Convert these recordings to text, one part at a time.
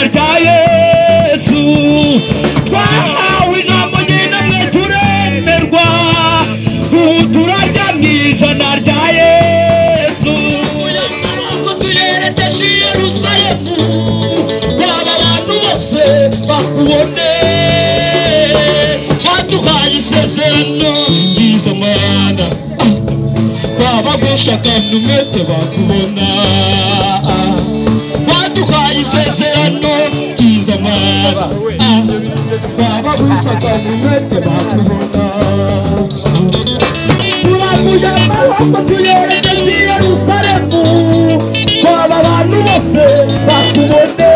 rya Yesu twahawe ijambo ry'inamwe turemerwa turarya mu ijana rya Yesu amaboko tuyerekeje i Yerusalemu baba abantu bose bakubone waduhaye isezerano ryiza Mana baba gushaka numete bakubona waduhaye isezerano ryiza Mana baba gushaka numete bakubona turavuye amaboko tuyerekeje i Yerusalemu baba abantu bose bakubone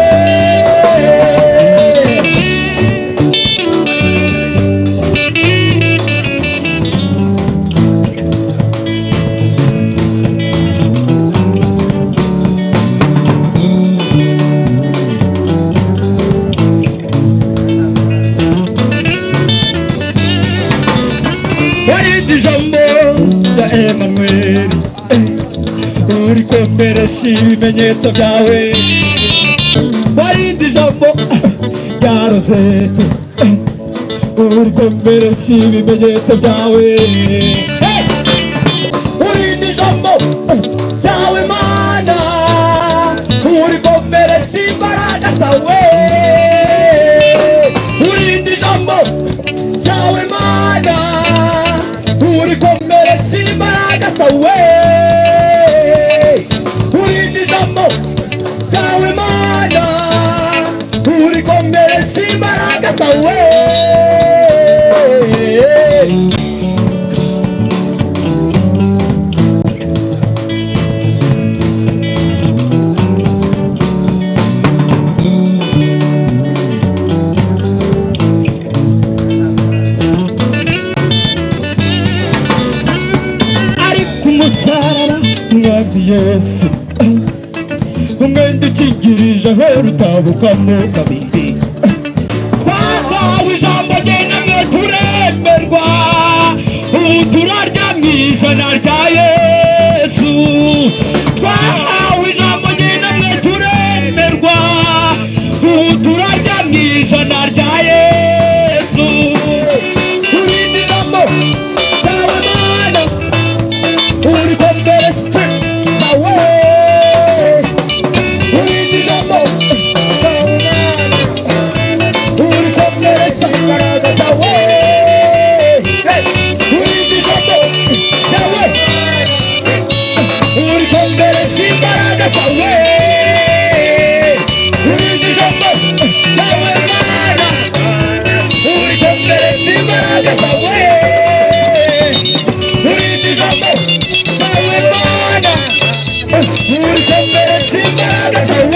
ijambo rya Emmanuel urikomeresha ibimenyetso byawe warindi ijambo rya Rosette urikomeresha ibimenyetso byawe urindi ijambo ryawe Mana urikomeresha imbaraga zawe urindi ijambo ryawe Mana urikomeresha imbaraga zawe urindi ijambo ryawe Mana urikomeresha imbaraga zawe Yesu umwenda ukingirije ahera utabukamo kabiri twahawe ijambo ry'inamwe turemerwa ubu turarya mu ijana rya Yesu twahawe ijambo ry'inamwe turemerwa ubu turarya mu ijana rya Yesu urindi ijambo ryawe Mana urikomeresha We're